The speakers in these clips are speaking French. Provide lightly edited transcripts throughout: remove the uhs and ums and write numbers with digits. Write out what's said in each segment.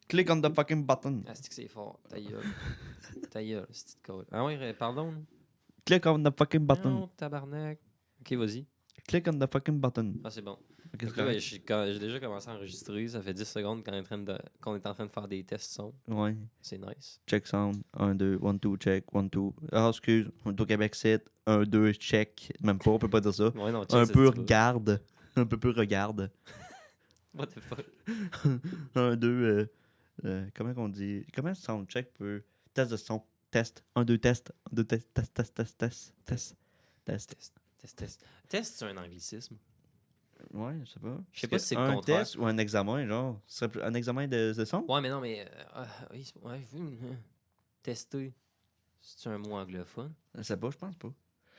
Click on the fucking button. Ah, c'est que c'est fort. Ta gueule. Ta gueule, c'est de code. Ah ouais, pardon. Click on the fucking button. Non, tabarnak. Ok, vas-y. Click on the fucking button. Ah, c'est bon. Ok, Donc c'est là, ben, correct. j'ai déjà commencé à enregistrer. Ça fait 10 secondes qu'on est en train de faire des tests son. Ouais. C'est nice. Check sound. 1, 2, 1, 2, check. 1, 2. Ah, excuse. On est au Québec 7. 1, 2, check. Même pas, on peut pas dire ça. Ouais, non, check, Un ça peu se dit pas. regarde. Un peu regarde. What the fuck? 1, 2. Comment qu'on dit? Comment soundcheck peut. Test de son. Test. 1, 2, test. 1, 2, test. Test. Test, c'est un anglicisme. Ouais, je sais pas. Je sais pas si c'est le un contraire. test ou un examen, genre. Ce serait un examen de son? Ouais, mais non, mais. Oui, ouais, tester. C'est un mot anglophone. Je sais pas, je pense pas.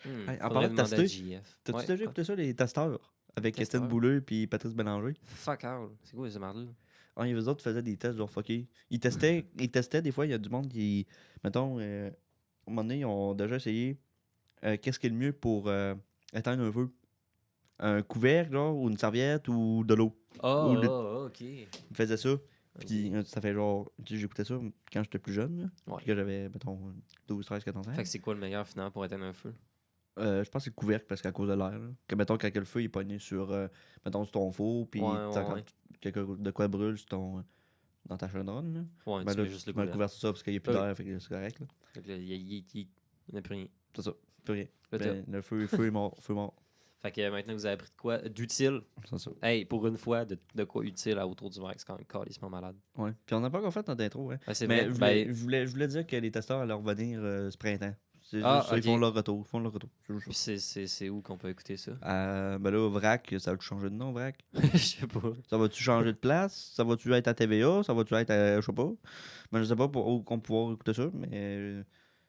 Hey, en Faudrait parlant de demander à tester, JF. t'as-tu Ouais, déjà écouté ça, les testeurs? Avec Testeurs? Étienne Bouleux et Patrice Bélanger? Fuck out. C'est quoi ces mardes-là? Ah, les autres faisaient des tests, genre fucké. Ils testaient, des fois, il y a du monde qui. Mettons, à un moment donné, ils ont déjà essayé qu'est-ce qui est le mieux pour éteindre un feu? Un couvercle, genre, ou une serviette, ou de l'eau. Ou Ok. Ils faisaient ça. Puis ça fait genre. J'écoutais ça quand j'étais plus jeune, là. Ouais. Puis que j'avais, mettons, 12, 13, 14 ans. Fait que c'est quoi le meilleur finalement pour éteindre un feu? Je pense que c'est le couvercle parce qu'à cause de l'air. Là. Que mettons quand le feu il est pogné sur mettons sur ton four puis quand Ouais. quelque de quoi brûle sur ton dans ta chaudronne là. Ouais, Ben tu là, mets juste le tu mets le couvercle. couvercle sur ça parce qu'il n'y a plus Oui. d'air, fait que c'est correct là. Fait que là, il n'y a plus rien. C'est ça. Plus rien. Là, Ben, le feu est mort. Feu mort. Fait que maintenant, vous avez appris de quoi? D'utile. C'est ça. Hey, pour une fois, de quoi utile à autour du mic, c'est quand même calissement malade. Ouais. Puis on n'a pas encore fait notre intro, hein. Ah, c'est Mais vrai. je voulais dire que les testeurs allaient revenir ce printemps. C'est Ah, juste ça, ok. ils font leur retour. C'est juste Puis ça. c'est où qu'on peut écouter ça? Ben là, VRAC, ça va-tu changer de nom, VRAC? Je sais pas. Ça va-tu changer de place? Ça va-tu être à TVA? Ça va-tu être à. Je sais pas. Mais je sais pas pour où qu'on pouvoir écouter ça, mais.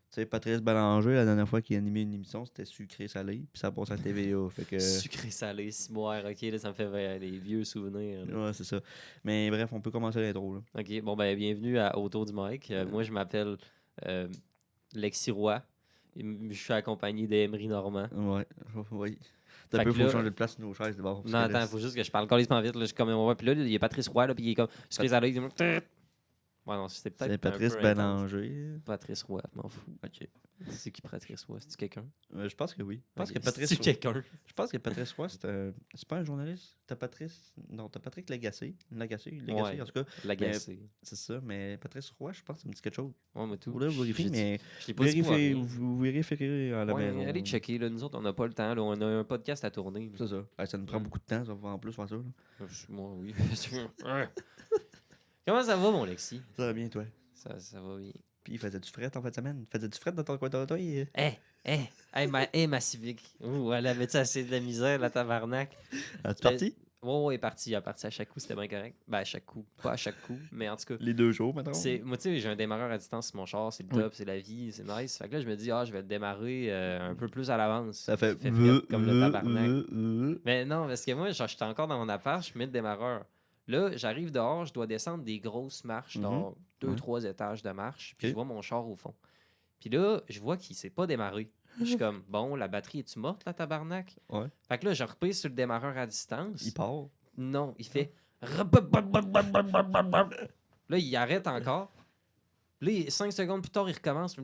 Tu sais, Patrice Bélanger, la dernière fois qu'il a animé une émission, c'était sucré salé, puis ça passe à TVA. Fait que. Sucré salé, ciboire, ok, là, ça me fait des vieux souvenirs. Là. Ouais, c'est ça. Mais bref, on peut commencer l'intro, là. Ok, bon, ben, bienvenue à Autour du mic. Moi, je m'appelle Lexi Roy. Je suis accompagné d'Emery Normand. Ouais, oui. Fait T'as peu, que faut là- changer de place sur nos chaises d'abord. Non, attends, faut juste que je parle calissement vite. Là, je suis comme, ouais, puis là, il y a Patrice Roy, là, puis il est comme, sucré salé. Il dit, ouais, non, c'était peut-être C'est un Patrice peu intense. Bélanger. Patrice Roy, je m'en fous. Ok. C'est qui Patrice Roy? C'est-tu quelqu'un? Je pense que oui. Je pense Ok, que Patrice. c'est-tu quelqu'un? Je pense que Patrice Roy, c'est pas un journaliste. T'as Patrice. Non, t'as Patrick Lagacé. Lagacé, Ouais. en tout cas. L'agacé. C'est ça, mais Patrice Roy, je pense que ça me dit quelque chose. Ouais, moi tout. Faudrait vérifier, mais Je l'ai pas dit pour rien. vous vérifierez à la Ouais, maison. allez checker, là. Nous autres, on n'a pas le temps, là. On a un podcast à tourner. là. C'est ça. Ça nous prend beaucoup de temps, ça va en plus faire ça. Là. Moi, oui, bien sûr. Comment ça va, mon Lexi? Ça va bien, toi. Ça va bien. Puis il faisait du fret en fin de semaine. Il faisait du fret dans ton coin de toi. Ma Civic. Ouh, elle avait-tu assez de la misère, la tabarnak? As-tu parti? Ouais, elle est partie à chaque coup, c'était bien correct. Ben, à chaque coup. Pas à chaque coup, mais en tout cas. Les 2 jours, maintenant. Moi, tu sais, j'ai un démarreur à distance sur mon char, c'est le top, c'est la vie, c'est nice. Fait que là, je me dis, je vais le démarrer un peu plus à l'avance. Ça fait frette comme le tabarnak. Mais non, parce que moi, genre, j'étais encore dans mon appart, je mets le démarreur. Là, j'arrive dehors, je dois descendre des grosses marches, genre 2-3 étages de marche, puis je vois mon char au fond. Puis là, je vois qu'il s'est pas démarré. Je suis comme, bon, la batterie, est-tu morte, la tabarnak? Ouais. Fait que là, je reprise sur le démarreur à distance. Il part. Non, il fait... Là, il arrête encore. Là, 5 secondes plus tard, il recommence.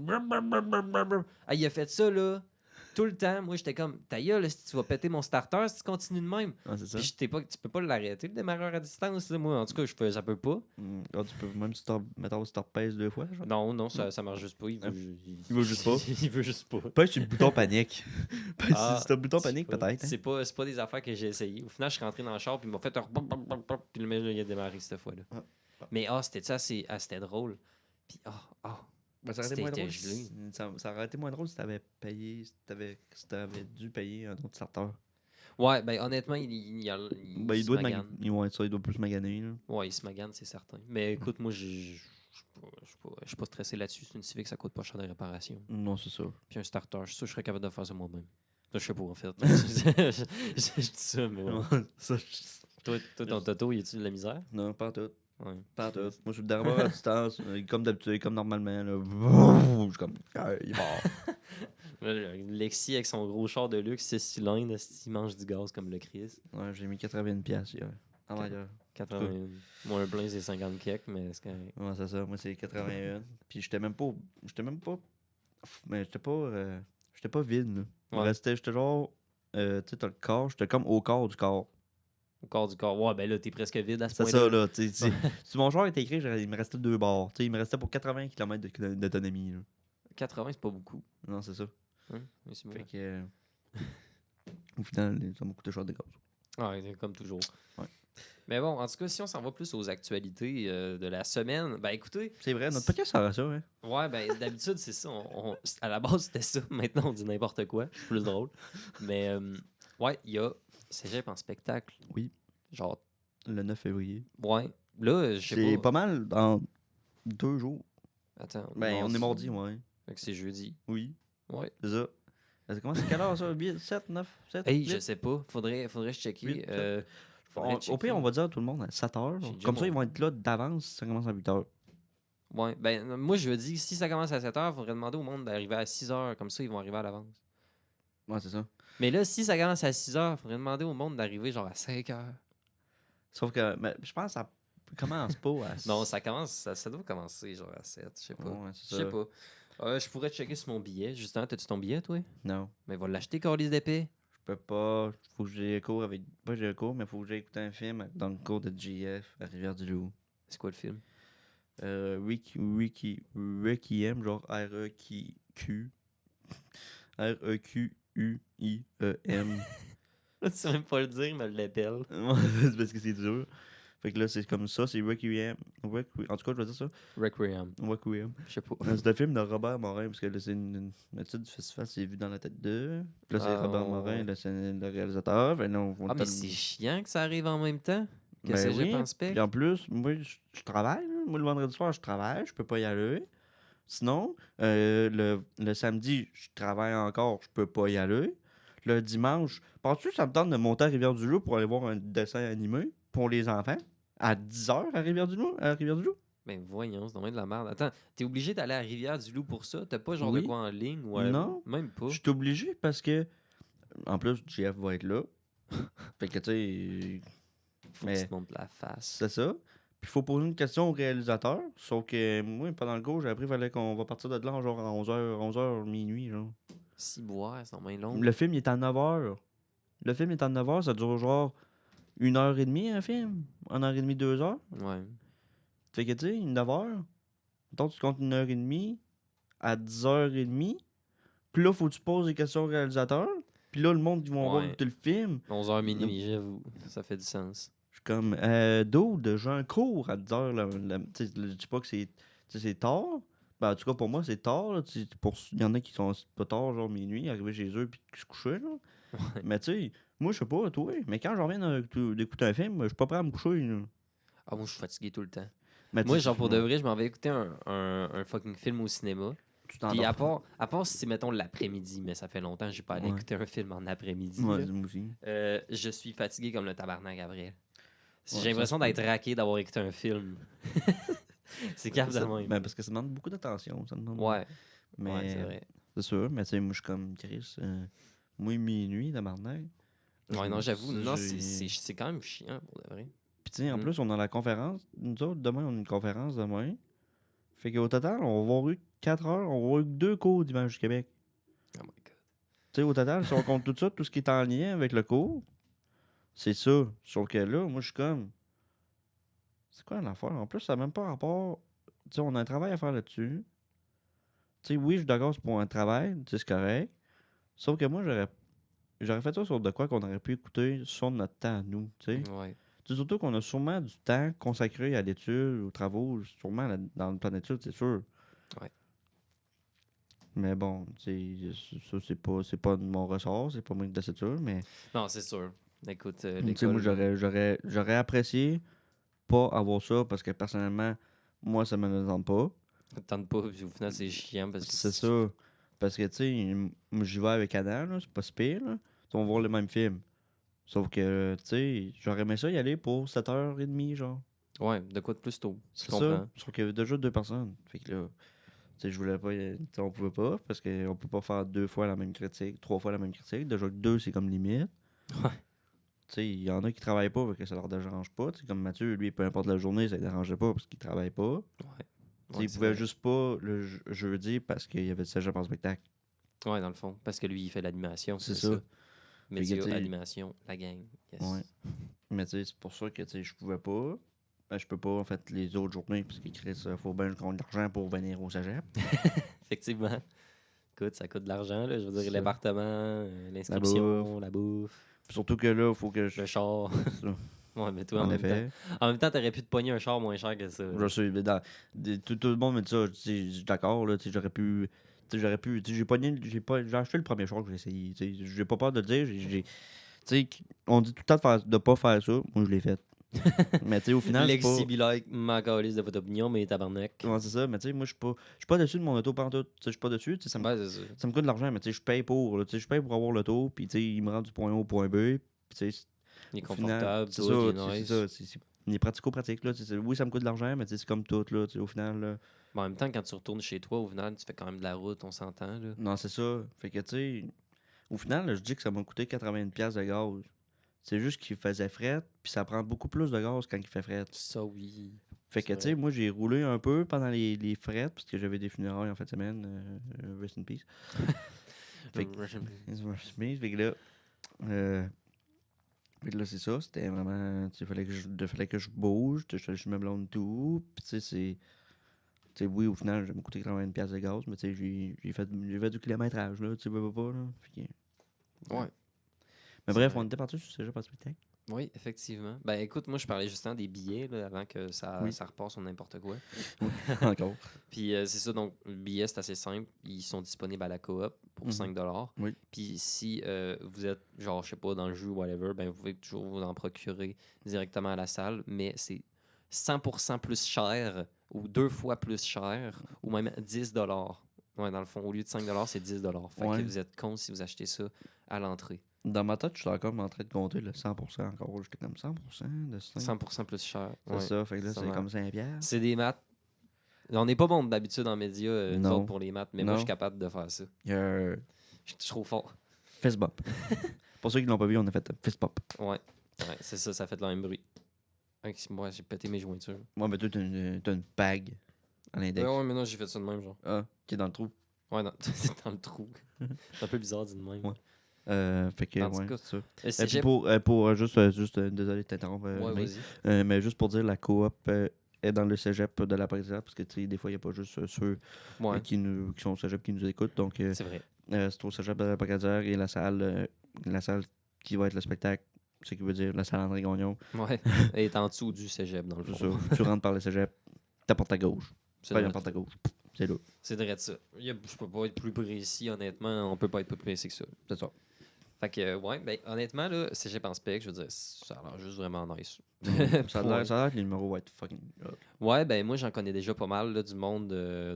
Ah, il a fait ça, là, tout le temps. Moi, j'étais comme, ta gueule, si tu vas péter mon starter si tu continues de même. Ah, c'est ça. Puis tu peux pas l'arrêter, le démarreur à distance. Là. Moi, en tout cas, ça peut pas. Tu peux même si tu repèses 2 fois. Genre. Non, ça marche juste pas. Il veut juste pas. Il veut juste pas. Pèse sur le bouton panique. Si c'est un bouton c'est panique, pas- peut-être. Hein. C'est pas des affaires que j'ai essayé. Au final, je suis rentré dans le char, puis il m'a fait un... Puis le mec, il a démarré cette fois-là. Mais c'était ça, c'était drôle. Puis Ben, ça aurait été moins C'était drôle. gelé. Ça aurait été moins drôle si t'avais payé, si t'avais dû payer un autre starter. Ouais, ben honnêtement, il Il se doit magane. il doit plus maganer. Là. Ouais, il se magane, c'est certain. Mais écoute, moi, je suis pas stressé là-dessus. C'est une Civic, ça coûte pas cher de réparation. Non, c'est ça. Puis un starter, je suis sûr que je serais capable de faire ça moi-même. Ça, je sais pas, en fait. je dis ça, mais ouais. Ça, Toi, ton Toto, il est-tu de la misère? non, pas en tout. Ouais. Pas en tout. Moi, je suis le derrière à distance, comme d'habitude, comme normalement. Là. Je suis comme, il est mort. Lexi, avec son gros char de luxe, 6 cylindres, il mange du gaz comme le Chris. Ouais, j'ai mis 80$ hier. Ah ouais, 81. Moi, un plein, c'est 50 kek, mais c'est correct. Ouais, c'est ça. Moi, c'est 81. Puis j'étais même pas. Mais j'étais pas vide, là. Ouais. J'étais genre. Tu sais, t'as le corps. J'étais comme au corps du corps. Au corps du corps. Ouais, ben là, t'es presque vide à ce C'est point-là. ça, là. Si mon joueur était écrit, il me restait 2 barres. Tu sais, il me restait pour 80 km d'autonomie, là. 80, c'est pas beaucoup. Non, c'est ça. Hein? Oui, c'est Fait bon. que. Au final, ça m'a coûté cher de gaz. Ouais, comme toujours. Ouais. Mais bon, en tout cas, si on s'en va plus aux actualités de la semaine, ben écoutez. C'est vrai, notre podcast sert à ça, hein. Ouais, ben d'habitude, c'est ça. À la base, c'était ça. Maintenant, on dit n'importe quoi. C'est plus drôle. Mais ouais, il y a Cégep en spectacle. Oui. Genre, Le 9 février. ouais. Là, je sais pas. C'est pas mal dans 2 jours. Attends. Ben, on est mardi, ouais. Fait que c'est jeudi. Oui. Ouais. C'est ça. Comment c'est quelle heure ça? 7, 9, 7? Hey, je sais pas. Faudrait checker. 8, Faudrait Au pire, on va dire à tout le monde à 7 heures. J'ai déjà Comme ça, mon- ils vont être là d'avance si ça commence à 8 heures. Ouais, ben moi je veux dire, si ça commence à 7h, il faudrait demander au monde d'arriver à 6h, comme ça ils vont arriver à l'avance. Ouais, c'est ça. Mais là, si ça commence à 6h, il faudrait demander au monde d'arriver genre à 5h. Sauf que je pense que ça commence pas à. Non, ça doit commencer genre à 7, je sais pas. Ouais, c'est Je sais ça. pas. Je pourrais checker sur mon billet. Justement, t'as-tu ton billet, toi? Non. Mais va l'acheter, Carlis d'épée. Je peux pas. Faut que j'ai cours avec. Pas j'ai cours, mais faut que j'ai écouté un film dans le cours de GF à Rivière-du-Loup. C'est quoi le film? Requiem, genre R-E-Q. R-E-Q-U-I-E-M. Tu sais même pas le dire, mais le l'appelle. C'est parce que c'est dur. Fait que là, c'est comme ça, c'est Requiem. En tout cas, je vais dire ça. Requiem. Requiem. Je sais pas. C'est un film de Robert Morin, parce que là, c'est une étude du festival, c'est vu dans la tête 2. Là, c'est Robert Morin, là, c'est le réalisateur. Fait, là, Mais c'est chiant que ça arrive en même temps. Que Ben Cégep oui. en spec. Puis en plus, moi, je travaille. Là. Moi, le vendredi soir, je travaille. Je peux pas y aller. Sinon, le samedi, je travaille encore. Je peux pas y aller. Le dimanche, penses-tu que ça me tente de monter à Rivière-du-Loup pour aller voir un dessin animé pour les enfants à 10h à Rivière-du-Loup? Ben voyons, c'est dommage de la merde. Attends, t'es obligé d'aller à Rivière-du-Loup pour ça? T'as pas genre de Oui. quoi en ligne ou Non. même pas? Je suis obligé parce que, en plus, JF va être là. Fait que, tu sais, Faut mais que tu te montres la face. c'est ça. Puis il faut poser une question au réalisateur. Sauf que moi, pendant le cours, j'ai appris qu'il fallait qu'on va partir de là genre à 11h, minuit, genre. Si boire, c'est bien long. Le film il est à 9h. Le film est à 9h, ça dure genre 1h30 un film. 1h30, 2h. Ouais. Fait que tu sais, 9h. Donc tu comptes 1h30 à 10h30. Puis là, faut que tu poses des questions au réalisateur. Puis là, le monde, ils vont voir Ouais. tout le film. 11h minuit, j'avoue. Ça fait du sens. Je suis comme, dude, j'ai un cours à 10h. Je dis pas que c'est tard. Ben, en tout cas, pour moi, c'est tard. Il y en a qui sont pas tard, genre minuit, arriver chez eux puis se coucher. Là. Ouais. Mais tu sais, moi, je sais pas, toi, mais quand je reviens d'écouter un film, je suis pas prêt à me coucher. Là. Ah, moi, je suis fatigué tout le temps. Mais Moi, tu sais, genre, pour de vrai, je m'en vais écouter un fucking film au cinéma. tu Puis t'endors. à part si c'est, mettons, l'après-midi, mais ça fait longtemps que j'ai pas allé Ouais. écouter un film en après-midi. Ouais, là. moi aussi. Je suis fatigué comme le tabarnak après. Ouais, J'ai l'impression ça se d'être raqué d'avoir écouté un film. C'est grave de même. Ben, parce que ça demande beaucoup d'attention. Ça demande... Ouais, Mais ouais, c'est vrai. c'est sûr, mais tu sais, moi, je suis comme Chris. Moi, minuit, tabarnak. Ouais, non, j'avoue, non, J'ai- c'est quand même chiant, pour de vrai. Puis tu sais, en Mm. plus, on a la conférence. Nous autres, demain, on a une conférence demain. Fait qu'au total, on va avoir eu 4 heures, on va avoir eu 2 cours d'Image du Québec. Oh my god. Tu sais, au total, si on compte tout ça, tout ce qui est en lien avec le cours, c'est ça. Sauf que là, moi, je suis comme... C'est quoi l'affaire? En plus, ça n'a même pas rapport... Tu sais, on a un travail à faire là-dessus. Tu sais, oui, je suis d'accord, c'est pour un travail, tu sais, c'est correct. Sauf que moi, j'aurais fait ça sur de quoi qu'on aurait pu écouter sur notre temps à nous, tu sais. Ouais. Tu sais, surtout qu'on a sûrement du temps consacré à l'étude, aux travaux, sûrement dans le plan d'études, c'est sûr. Ouais. Mais bon, tu sais, ça, c'est pas de mon ressort, c'est pas moi qui décide ça, mais... Non, c'est sûr. Écoute, Tu sais, l'école... moi, j'aurais apprécié pas avoir ça, parce que personnellement, moi, ça me tente pas. Tente pas, puis au final, c'est chiant parce que... C'est ça. Parce que, tu sais, moi, j'y vais avec Adam, là, c'est pas si pire, là. On va voir le même film. Sauf que, tu sais, j'aurais aimé ça y aller pour 7h30, genre. Ouais, de quoi de plus tôt. Je C'est comprends. ça. Sauf qu'il y avait déjà 2 personnes. Fait que là, tu sais, je voulais pas, tu sais, on pouvait pas, parce qu'on peut pas faire 2 fois la même critique, 3 fois la même critique. Déjà que 2, c'est comme limite. Ouais. il y en a qui travaillent pas parce que ça leur dérange pas. T'sais, comme Mathieu, lui, peu importe la journée, ça ne dérangeait pas parce qu'il travaille pas. Ouais, Il pouvait juste pas le jeudi parce qu'il y avait le cégep en spectacle. Ouais, dans le fond. Parce que lui, il fait l'animation. C'est ça. Média, animation, la gang. Yes. Ouais. Mais tu sais, c'est pour ça que je pouvais pas. Ben, je peux pas, en fait, les autres journées, parce qu'il faut bien que je compte de l'argent pour venir au cégep. Effectivement. Écoute, ça coûte de l'argent, là. Je veux dire, Ça. l'appartement, l'inscription, la bouffe. Puis surtout que là, il faut que je. Le char. Ça. Ouais, mais toi, En effet. En même temps, t'aurais pu te pogner un char moins cher que ça. Je sais, mais tout le monde me dit ça. Je suis d'accord, là. J'aurais pu. J'ai acheté le premier char que j'ai essayé. J'ai pas peur de le dire. On dit tout le temps de pas faire ça. Moi, je l'ai fait. Mais tu sais, au final. Legacy be like, ma calisse de votre opinion, mais tabarnak. Ouais, c'est ça. Mais tu sais, moi, je suis pas dessus de mon auto pantoute. Je suis pas dessus. Ça me coûte de l'argent, mais tu sais, je paye pour. Je paye pour avoir l'auto. Puis tu sais, il me rend du point A au point B. Puis tu sais, il est confortable, c'est tout, ça, il est nice. c'est ça. Il est pratico-pratique. Là. Oui, ça me coûte de l'argent, mais c'est comme tout. Là, au final. Là. Bon, en même temps, quand tu retournes chez toi, au final, tu fais quand même de la route, on s'entend. Là. Non, c'est ça. Fait que tu sais, au final, là, je dis que ça m'a coûté 80$ de gaz. C'est juste qu'il faisait fret, puis ça prend beaucoup plus de gaz quand il fait fret. Ça, oui. Fait que, tu sais, moi, j'ai roulé un peu pendant les frettes, parce que j'avais des funérailles en fin de semaine. Rest in peace. Fait que là, c'est ça. C'était vraiment. Il fallait que je bouge. Je me blonde tout. Puis, tu sais, c'est. Tu sais, oui, au final, ça m'a coûté 80$ de gaz, mais tu sais, j'ai fait du kilométrage, là. Tu sais, pas, là. Fait que, ouais. Mais bref, on était parti sur ce jeu par spectacle. Oui, effectivement. Ben écoute, moi je parlais justement des billets là, avant que ça repasse sur n'importe quoi. Encore. Puis c'est ça, donc les billets c'est assez simple. Ils sont disponibles à la coop pour 5$. Oui. Puis si vous êtes, genre, je sais pas, dans le jeu ou whatever, ben vous pouvez toujours vous en procurer directement à la salle, mais c'est 100% plus cher ou 2 fois plus cher ou même 10$. Ouais, dans le fond, au lieu de 5$, c'est 10$. Fait que vous êtes con si vous achetez ça à l'entrée. Dans ma tête, je suis encore en train de compter le 100% encore. J'étais comme 100% de 100% plus cher. C'est ça, fait que là, c'est comme 5$. C'est des maths. On n'est pas bon d'habitude en médias, nous autres, pour les maths, mais moi, je suis capable de faire ça. Je suis trop fort. Fist bump. Pour ceux qui l'ont pas vu, on a fait fist bump. Ouais, c'est ça, ça fait le même bruit. Moi, j'ai pété mes jointures. Ouais, mais toi, t'as une bague à l'index. Ouais, mais non, j'ai fait ça de même, genre. Ah, qui est dans le trou. Ouais, c'est dans le trou. C'est un peu bizarre dit de même. Ouais. Fait que, ouais, c'est ça. Et puis pour juste désolé de t'interrompre, mais juste pour dire, la coop est dans le cégep de la Présidente, parce que, tu sais, des fois, il n'y a pas juste ceux qui sont au cégep qui nous écoutent. Donc, c'est vrai. C'est au cégep de la Présidente et la salle qui va être le spectacle, ce qui veut dire la salle André Gagnon. Ouais, elle est en dessous du cégep, dans le fond. C'est ça. Tu rentres par le cégep, ta porte à gauche. C'est la porte à gauche. C'est là. C'est vrai de ça. Je peux pas être plus précis, honnêtement. On peut pas être plus précis que ça. C'est ça. Fait que, ouais, ben, honnêtement, là, cégep en spec, je veux dire, ça a l'air juste vraiment nice. Ça a l'air que les numéros vont être fucking up. Ouais, ben, moi, j'en connais déjà pas mal, là, du monde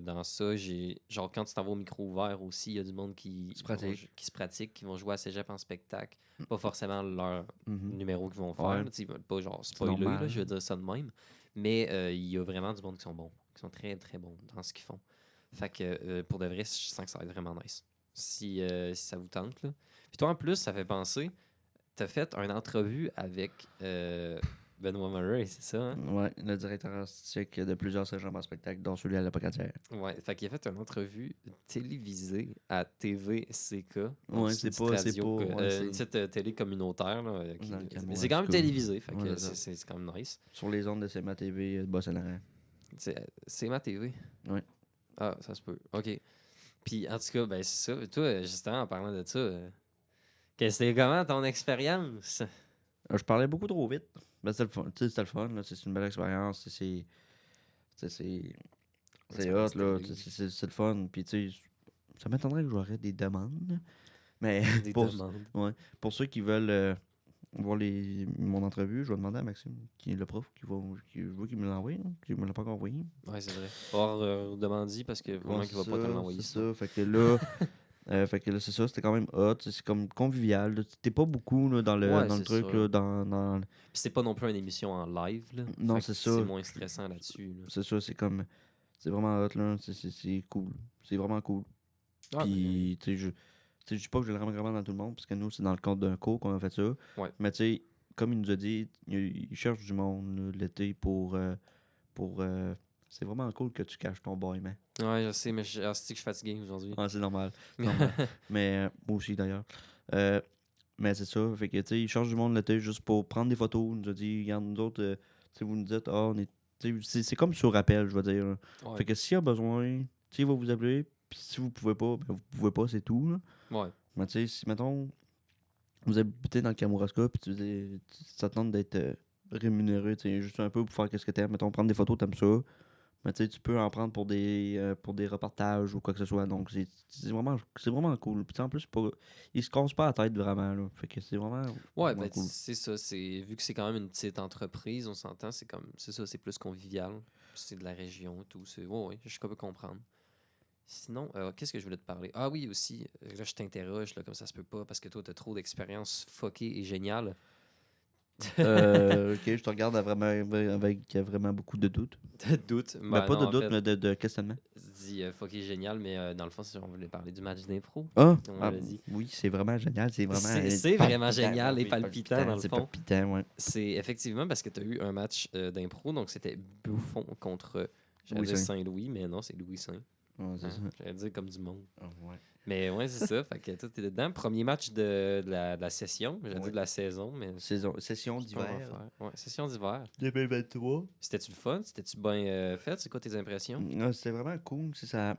dans ça. Genre, quand tu t'en vas au micro ouvert aussi, il y a du monde qui se pratique, qui vont jouer à cégep en spectacle. Pas forcément leur numéro qu'ils vont faire. Ils veulent pas, genre, spoiler, là, je veux dire ça de même. Mais il y a vraiment du monde qui sont bons, qui sont très, très bons dans ce qu'ils font. Fait que, pour de vrai, je sens que ça va être vraiment nice. Si ça vous tente, là. Puis toi, en plus, ça fait penser, t'as fait une entrevue avec Benoît Murray, c'est ça? Hein? Ouais, le directeur artistique de plusieurs cégeps en spectacle, dont celui à la Pocatière. Ouais, fait qu'il a fait une entrevue télévisée à TVCK. Ouais, c'est pas. Une petite télé communautaire. Là, mais c'est quand même télévisé, fait que c'est quand même nice. Sur les ondes de CMA TV de Bas-Saint-Laurent. CMA TV? Ouais. Ah, ça se peut. OK. Puis, en tout cas, ben c'est ça. Toi, justement, en parlant de ça, c'était comment ton expérience? Je parlais beaucoup trop vite. Ben, c'était le fun. Là. C'est une belle expérience. C'est hot. Là. C'est le fun. Puis, tu sais, ça m'étonnerait que j'aurais des demandes. Mais des demandes. Ouais, pour ceux qui veulent voir mon entrevue, je vais demander à Maxime, qui est le prof, qui veut qu'il me l'envoie. Qui me l'a pas encore envoyé. Ouais, c'est vrai. Or, demande-y parce que vraiment qu'il va pas te l'envoyer. C'est ça. Fait que là. C'est ça, c'était quand même hot, c'est comme convivial. T'es pas beaucoup là, dans le truc. Là, Puis c'est pas non plus une émission en live. Là. Non, c'est ça. C'est moins stressant là-dessus. Là. C'est ça, c'est comme. C'est vraiment hot, là. C'est cool. C'est vraiment cool. Puis, je dis pas que je le ramène vraiment dans tout le monde, parce que nous, c'est dans le cadre d'un cours qu'on a fait ça. Ouais. Mais tu sais, comme il nous a dit, il cherche du monde là, l'été pour c'est vraiment cool que tu caches ton boy, man. Ouais, je sais, mais je suis fatigué aujourd'hui. Ah, c'est normal. C'est normal. Mais moi aussi, d'ailleurs. Mais c'est ça. Fait que, tu sais, il cherche du monde l'été juste pour prendre des photos. Il nous a dit, regarde, nous autres, tu sais, vous nous dites, on est. C'est comme sur rappel, je veux dire. Là. Ouais. Fait que s'il y a besoin, tu sais, il va vous appeler. Puis si vous pouvez pas, ben vous pouvez pas, c'est tout. Là. Ouais. Mais tu sais, si, mettons, vous habitez dans le Kamouraska, puis ça te tente d'être rémunéré, tu sais, juste un peu pour faire qu'est-ce que t'aimes. Mettons, prendre des photos, t'aimes ça. Mais tu sais, tu peux en prendre pour des reportages ou quoi que ce soit. Donc, c'est vraiment cool. Puis en plus, ils se cassent pas la tête vraiment. Là. Fait que c'est vraiment, Ouais, vraiment ben cool. c'est ça. Vu que c'est quand même une petite entreprise, on s'entend, c'est ça, c'est plus convivial. C'est de la région et tout. Ouais, je peux comprendre. Sinon, qu'est-ce que je voulais te parler? Ah oui, aussi, là, je t'interroge, là, comme ça se peut pas, parce que toi, t'as trop d'expériences fuckées et géniales. Ok, je te regarde avec vraiment beaucoup de doutes. De doute. Ben, pas Non, de en doutes, fait, mais de questionnement. dis fucké génial, mais dans le fond, on voulait parler du match d'impro. Ah, On avait dit. oui, c'est vraiment génial. C'est vraiment C'est vraiment palpitant. génial et Oui, palpitant, dans le c'est fond. palpitant, ouais. C'est effectivement parce que tu as eu un match d'impro, donc c'était Buffon contre, j'allais Louis dire V. Saint-Louis, mais non, c'est Louis Saint. Ouais, c'est ça. J'allais dire comme du monde. Ah, ouais. Mais ouais, c'est ça. Fait que toi, t'es dedans. Premier match de la session. J'allais dire Ouais. de la saison, mais Session je sais pas comment d'hiver. faire. Ouais, session d'hiver. 2023. C'était-tu le fun? C'était-tu bien fait? C'est quoi tes impressions? Ah, c'était vraiment cool. Ça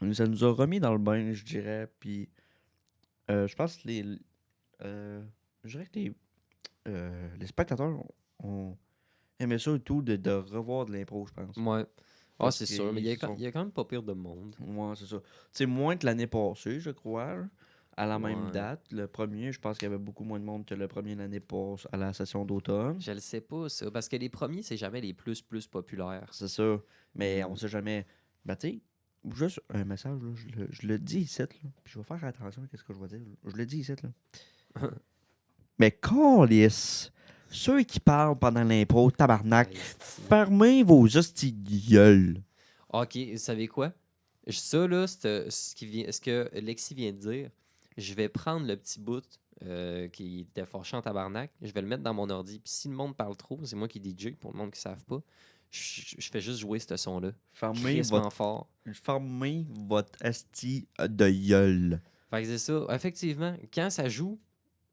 nous a remis dans le bain, je dirais. Puis, je pense que je dirais que les spectateurs ont aimé ça et tout de revoir de l'impro, je pense. Ouais. Ah, Parce c'est sûr, mais il y, a qu'ils sont. il y a quand même pas pire de monde. Ouais, c'est ça. C'est moins que l'année passée, je crois, là, à la même Ouais. date. Le premier, je pense qu'il y avait beaucoup moins de monde que le premier de l'année passée à la session d'automne. Je le sais pas, ça. Parce que les premiers, c'est jamais les plus populaires. C'est ça. Mais Mm. on sait jamais. Ben, tu sais, juste un message, là, je le dis ici, là. Puis je vais faire attention à ce que je vais dire. Je le dis ici, là. Mais câlisse, ceux qui parlent pendant l'impro, tabarnak, Ouais, c'est- fermez vos hosties de gueule. Ok, vous savez quoi? Ça, là, ce que Lexi vient de dire, je vais prendre le petit bout qui était fâché en tabarnak, je vais le mettre dans mon ordi. Puis si le monde parle trop, c'est moi qui DJ, pour le monde qui ne savent pas, je fais juste jouer ce son-là. Crissement fort. Fermez votre hostie de gueule. Fait que c'est ça. Effectivement, quand ça joue,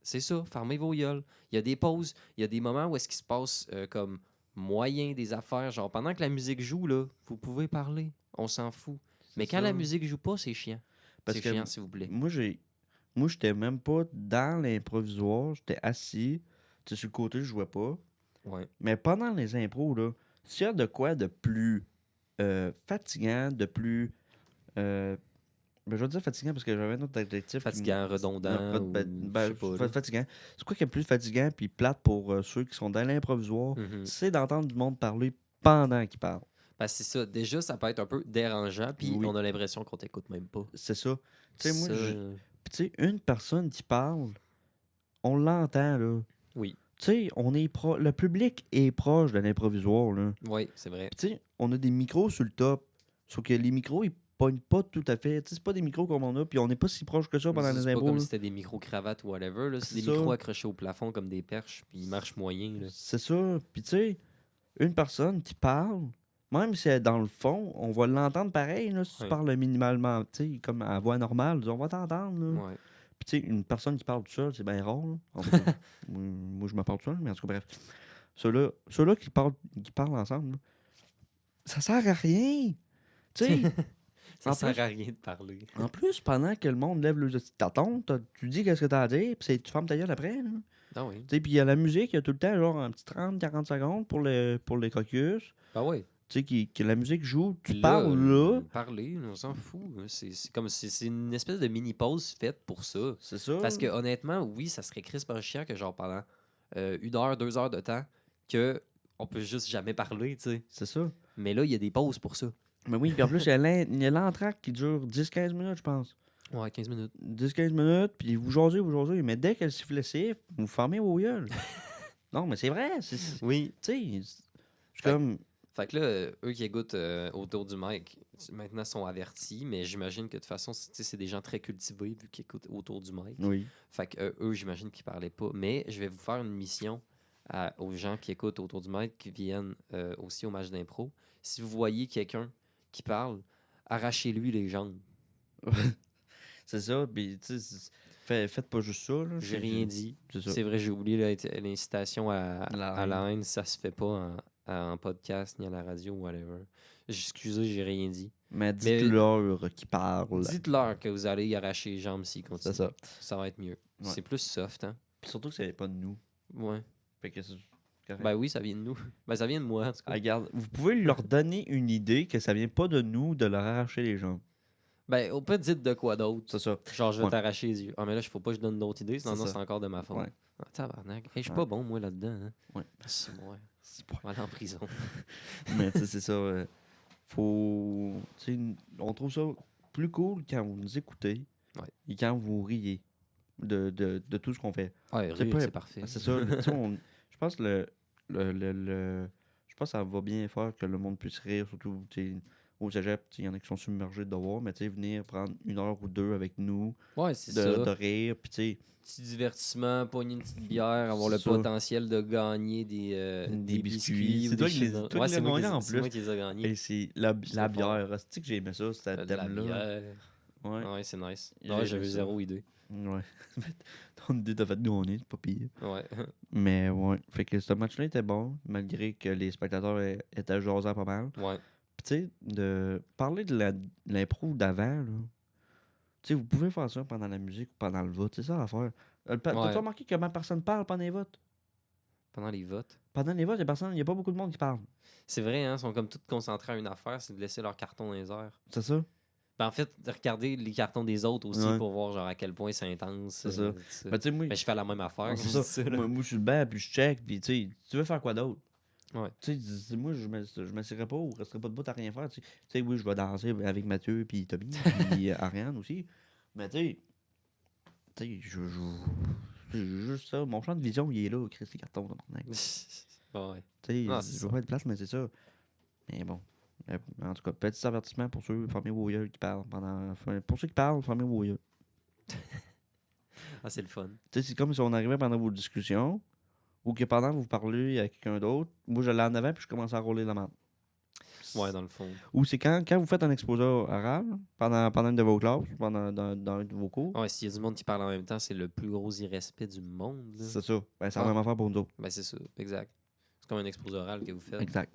c'est ça, fermez vos gueules. Il y a des pauses, il y a des moments où est-ce qu'il se passe comme moyen des affaires. Genre, pendant que la musique joue, là, vous pouvez parler. On s'en fout. Mais quand la musique joue pas, c'est chiant. C'est chiant, s'il vous plaît. Moi, j'étais même pas dans l'improvisoire. J'étais assis. Tu sais, sur le côté, je jouais pas. Ouais. Mais pendant les impros, là, s'il y a de quoi de plus fatigant, de plus. Ben, je vais dire fatigant parce que j'avais un autre adjectif. Fatigant, redondant, ou je sais pas, là. Fatigant. C'est quoi qui est plus fatigant puis plate pour ceux qui sont dans l'improvisoire? Mhm. C'est d'entendre du monde parler pendant qu'ils parlent. Ben, c'est ça. Déjà, ça peut être un peu dérangeant, puis Oui. on a l'impression qu'on t'écoute même pas. C'est ça. Tu sais, moi, Ça, Puis, tu sais, une personne qui parle, on l'entend, là. Oui. Tu sais, le public est proche de l'improvisoire, là. Oui, c'est vrai. Puis, tu sais, on a des micros sur le top. Sauf que les micros, ils pognent pas tout à fait. Tu sais, c'est pas des micros comme on a, puis on n'est pas si proche que ça pendant les C'est pas impros. comme là. si c'était des micro-cravates ou whatever. Là. C'est des C'est ça. micros accrochés au plafond comme des perches, puis ils marchent moyen. Là. C'est ça. Puis, tu sais, une personne qui parle, même si elle est dans le fond, on va l'entendre pareil, là, si tu Ouais. parles minimalement, tu sais, comme à voix normale, on va t'entendre, là. Ouais. Puis, tu sais, une personne qui parle tout seul, c'est bien rare. Là. En tout cas, moi, je me parle tout seul, mais en tout cas, bref. Ceux-là qui parlent ensemble, là, ça sert à rien. Tu sais, Ça En sert plus- à rien de parler. en plus, pendant que le monde lève le tâton, tu dis qu'est-ce que t'as à dire, puis tu fermes ta gueule après. Là. Ah oui. Tu sais, puis il y a la musique, il y a tout le temps, genre, un petit 30-40 secondes pour les caucus. Ah oui. Tu sais, que la musique joue, tu Puis parles là. Parler, on s'en fout. C'est comme c'est une espèce de mini-pause faite pour ça. C'est ça. Parce que honnêtement, oui, ça serait crispant chiant que genre pendant 1 heure, 2 heures de temps, que on peut juste jamais parler, tu sais. C'est ça. Mais là, il y a des pauses pour ça. Mais oui, puis en plus, il y a l'entracte qui dure 10-15 minutes, je pense. Ouais, 15 minutes. 10-15 minutes, puis vous jasez. Mais dès qu'elle siffle le siffle, vous fermez vos gueules. Non, mais c'est vrai. Oui. Tu sais, je suis Fait- comme. Fait que là, eux qui écoutent autour du mic, maintenant sont avertis, mais j'imagine que de toute façon, c'est des gens très cultivés vu qu'ils écoutent autour du mic. Oui. Fait que eux, j'imagine qu'ils parlaient pas. Mais je vais vous faire une mission aux gens qui écoutent autour du mic, qui viennent aussi au match d'impro. Si vous voyez quelqu'un qui parle, arrachez-lui les jambes. C'est ça, puis tu sais, faites pas juste ça. Là, J'ai rien dit. C'est ça. C'est vrai, j'ai oublié l'incitation à La la haine. Ça se fait pas en podcast ni à la radio ou whatever. Excusez, j'ai rien dit. Mais dites-leur qu'ils parlent. Dites-leur que vous allez y arracher les jambes s'ils continuent. C'est ça. Ça va être mieux. Ouais. C'est plus soft, hein? Puis surtout que ça vient pas de nous. Ouais. Fait que c'est correct. Ben oui, ça vient de nous. Ben ça vient de moi, en tout cas. Regarde, vous pouvez leur donner une idée que ça vient pas de nous de leur arracher les jambes. Ben, au peut dites de quoi d'autre. C'est ça. Genre, je vais Ouais. t'arracher les yeux. Ah, mais là, il faut pas que je donne d'autres idées, sinon C'est ça. c'est encore de ma faute. Ouais. Ah, tabarnak. Hey, je suis Ouais. pas bon, moi, là-dedans. Hein. Ouais. C'est moi. C'est pas- On va aller en prison. Mais tu sais, c'est ça. Faut. Tu sais, on trouve ça plus cool quand vous nous écoutez et quand vous riez de tout ce qu'on fait. Ouais, C'est rire, pas- c'est parfait. C'est ça. Tu sais, je pense que je pense que ça va bien faire que le monde puisse rire, surtout tu sais, au cégep. Il y en a qui sont submergés de devoirs, mais tu sais, venir prendre 1 heure ou 2 avec nous, Ouais, c'est de ça. rire, puis tu sais, Petit divertissement, pogner une petite bière, avoir C'est le ça. potentiel de gagner des biscuits. C'est ou toi des qui les- chinois. toi Ouais, qui c'est les moi gagnais en c'est moi plus. qui les ai gagnés. et c'est la C'était bière. C'est que j'ai aimé ça, ce De la thème-là. bière. Ouais. Ouais, c'est nice. J'ai Ouais, aimé j'avais ça. 0 idée. Ouais. Ton idée t'a fait gagner, c'est pas pire. Ouais. Mais ouais. Fait que ce match-là était bon, malgré que les spectateurs étaient jasants pas mal. Ouais. Puis tu sais, de parler de l'impro d'avant, là. Tu sais, vous pouvez faire ça pendant la musique ou pendant le vote, c'est ça l'affaire. T'as-tu Ouais. remarqué comment personne parle pendant les votes? Pendant les votes. Pendant les votes, il n'y a pas beaucoup de monde qui parle. C'est vrai, hein, ils sont comme tous concentrés à une affaire, c'est de laisser leur carton dans les airs. C'est ça? Ben, en fait, de regarder les cartons des autres aussi Ouais. pour voir genre à quel point c'est intense. C'est ça. tout ça. Ben, tu sais, moi, Mais je fais la même affaire. ouais, quand c'est je ça. dis ça, là. Moi, je suis le banc, puis je check, puis tu sais, tu veux faire quoi d'autre? Ouais. Tu sais, moi, je m'assirais pas ou resterais pas debout à rien faire. Tu sais, oui, je vais danser avec Mathieu, puis Tommy, puis Ariane aussi. Mais tu sais, c'est juste ça. Mon champ de vision, il est là, Chris, les cartons. Ouais. Tu sais, Non, c'est je ça. veux pas être place, mais c'est ça. Mais bon. En tout cas, petit avertissement pour ceux, fermez vos yeux qui parlent pour ceux qui parlent, fermez vos yeux. Ah, c'est le fun. Tu sais, c'est comme si on arrivait pendant vos discussions ou que pendant que vous parlez à quelqu'un d'autre, moi je l'ai en avant puis je commence à rouler la main. Ouais, dans le fond. Ou c'est quand vous faites un exposé oral pendant une de vos classes, dans un de vos cours. Ouais, s'il y a du monde qui parle en même temps, c'est le plus gros irrespect du monde. Là. C'est ça. Ben, c'est la Ah. même affaire pour nous autres. Ben, c'est ça, exact. C'est comme un exposé oral que vous faites. Exact.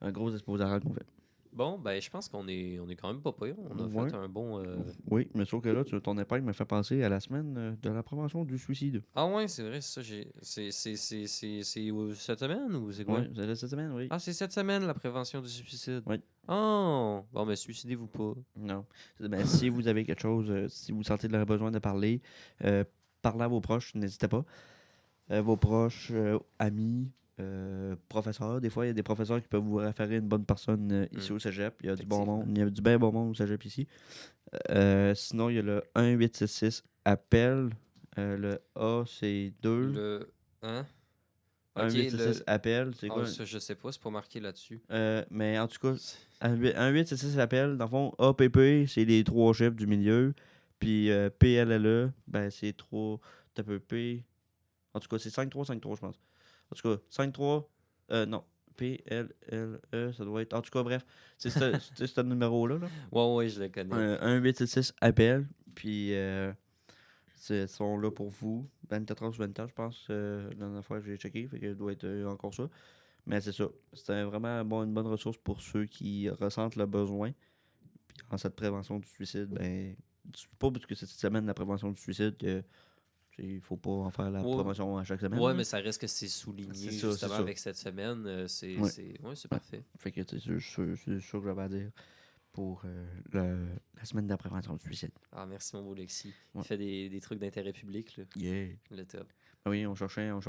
Un gros exposé oral qu'on fait. Bon, ben, je pense qu'on est quand même pas pire. On a Ouais. fait un bon. Oui, mais sauf que là, ton épingle me fait penser à la semaine de la prévention du suicide. Ah, ouais, c'est vrai, c'est ça. C'est cette semaine ou c'est quoi? Oui, c'est cette semaine, oui. Ah, c'est cette semaine, la prévention du suicide. Oui. Oh! Bon, ben, suicidez-vous pas. Non. Ben, si vous avez quelque chose, si vous sentez le besoin de parler, parlez à vos proches, n'hésitez pas. Vos proches, amis, professeurs. Des fois, il y a des professeurs qui peuvent vous référer une bonne personne ici au cégep. Il y a du bon monde. Il y a du bien bon monde au cégep ici. Sinon, il y a le 1-866 appel. Le A, c'est 2. Le. Hein? 1-866 appel, c'est quoi? Ça, je sais pas, c'est pas marqué là-dessus. Mais en tout cas, 1-866 appel, dans le fond, APP, c'est les 3 chiffres du milieu. Puis PLLE, ben c'est 3 TPP. En tout cas, c'est 5353, je pense. En tout cas, 53. Non. PLLE, ça doit être. En tout cas, bref. C'est ce numéro-là. Là. Ouais, je le connais. 1-866 appel. Puis ils sont là pour vous. 24 heures sur 24, je pense. La dernière fois que j'ai checké. Fait que ça doit être encore ça. Mais c'est ça. C'est vraiment une bonne ressource pour ceux qui ressentent le besoin. Puis en cette prévention du suicide, ben. C'est pas parce que c'est cette semaine la prévention du suicide que. Il faut pas en faire la promotion à chaque semaine. Ouais, mais ça reste que c'est souligné C'est ça, justement c'est ça. avec cette semaine. C'est parfait. Fait que c'est sûr que j'avais à dire pour la semaine de la prévention du suicide. Ah, merci mon beau Lexi. Ouais. Il fait des trucs d'intérêt public, là. Yeah. Le top. Ah oui, on cherchait un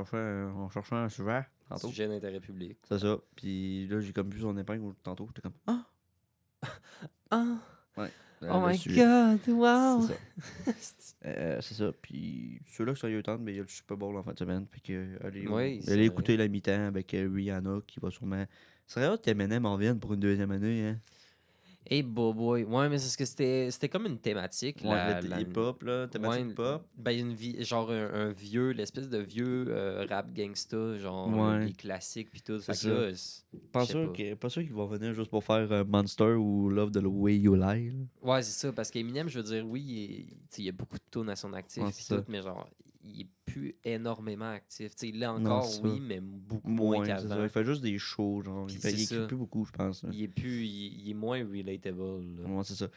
sujet tantôt. Sujet d'intérêt public. C'est ça. Puis là, j'ai comme vu son épingle tantôt. J'étais comme Ah! Ah! Ouais. Oh le my sujet. god! Wow! C'est ça. Puis ceux-là qui sont YouTube, mais il y a le Super Bowl en fin de semaine. Puis que Oui, c'est allez vrai. écouter la mi-temps avec Rihanna qui va sûrement. Ce serait hâte qu'Eminem en vienne pour une deuxième année. Hein? Hey, boy. Ouais, mais c'est ce que c'était comme une thématique. Ouais, le hip-hop, là, thématique pop. Ben, genre un vieux, l'espèce de vieux rap gangsta, genre Ouais. les classiques pis tout. C'est Fait que là, pas sûr qu'ils vont venir juste pour faire Monster ou Love the Way You Lie. Là. Ouais, c'est ça, parce qu'Eminem, je veux dire, oui, il y a beaucoup de tunes à son actif Ouais, pis tout, mais genre, il est plus énormément actif. T'sais, il l'est Non, encore, c'est oui, ça. mais beaucoup moins c'est ça. qu'avant. Il fait juste des shows, genre. Puis Il c'est écrit ça. plus beaucoup, je pense. Là. Il est moins relatable. Là. Ouais, c'est ça.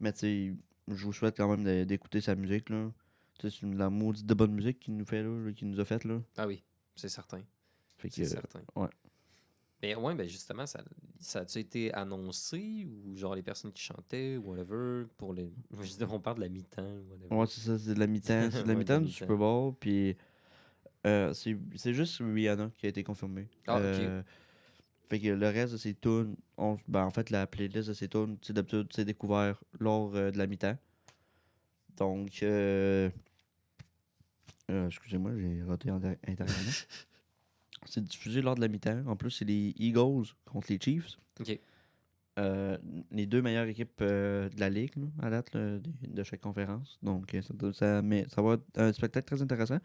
Mais tu sais, je vous souhaite quand même d'écouter sa musique, là. Tu sais, c'est la maudite de bonne musique qu'il nous fait, là, qu'il nous a faite, là. Ah oui, c'est certain. Fait que, C'est certain. ouais. Mais ouais, ben justement, ça a-tu été annoncé ou genre les personnes qui chantaient ou whatever pour les. Je veux dire, on parle de la mi-temps, whatever. Ouais, c'est ça, c'est de la mi-temps. C'est de la Ouais, mi-temps du Super Bowl, puis c'est juste Rihanna qui a été confirmée. Ah, ok. Fait que le reste de ses tunes, en fait, la playlist de ses tunes, d'habitude, c'est découvert lors de la mi-temps. Donc, excusez-moi, j'ai raté intérieurement. C'est diffusé lors de la mi-temps. En plus, c'est les Eagles contre les Chiefs. Ok. Les deux meilleures équipes de la ligue, là, à date, là, de chaque conférence. Donc, ça va être un spectacle très intéressant.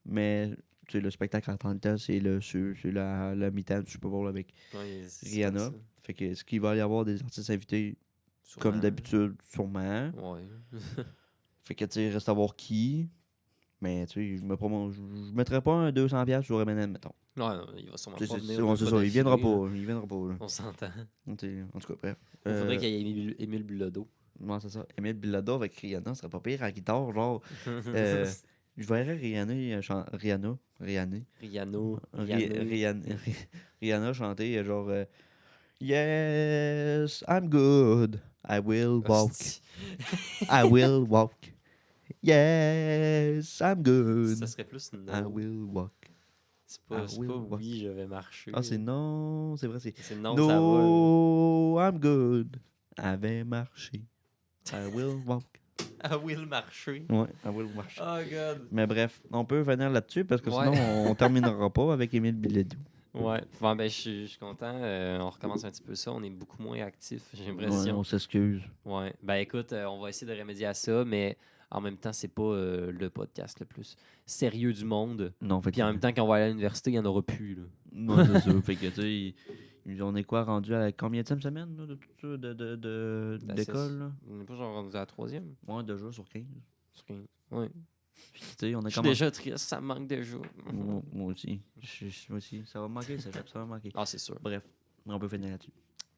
Mais tu sais, le spectacle en tant que tel, c'est la mi-temps du Super Bowl avec Ouais, c'est Rihanna. ça. Fait que est-ce qu'il va y avoir des artistes invités Sûrement. comme d'habitude, sûrement. Ouais. Fait que tu sais, reste à voir qui. Mais tu sais, je mettrais pas un 200$ sur Eminem, mettons. Ouais, non, il va sûrement C'est pas venir. c'est ça, il viendra pas. Il viendra pas. Là. On s'entend. En tout cas, bref. Il faudrait qu'il y ait Émile Bilodeau. Non, c'est ça. Emile Bilodeau avec Rihanna, ça serait pas pire à la guitare. Genre, je verrais Rihanna Rihanna chanter genre Yes, I'm good. I will walk. I will walk. Yes, I'm good. Ça serait plus non. I will walk. C'est pas oui, je vais marcher. Ah, c'est non, c'est vrai, c'est non, no, ça va. I'm good. I vais marcher. I will walk. I will marcher. Ouais, I will marcher. Oh god. Mais bref, on peut venir là-dessus parce que sinon on terminera pas avec Émile Bilodeau. Ouais, bon, ben, je suis content. On recommence un petit peu ça. On est beaucoup moins actifs, j'ai l'impression. Ouais, on s'excuse. Ouais. Ben écoute, on va essayer de remédier à ça, mais en même temps, c'est pas le podcast le plus sérieux du monde. Non, fait Puis en même temps, quand on va aller à l'université, il n'y en aura plus. Là. Non, c'est ça. Fait que, tu sais, on est quoi rendu à la combienième semaine là, de tout ça, d'école? Là? On n'est pas genre rendu à la 3e? Ouais, 2 jours sur 15. Sur 15. Ouais. Tu sais, on a Je suis déjà triste, ça me manque de jours. Moi aussi. Moi aussi. Ça va me manquer, ça va me manquer. Ah, c'est sûr. Bref, on peut finir là-dessus.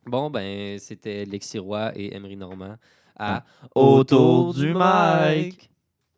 Bon, ben, c'était Lexi Roy et Emery Normand à Autour du mic.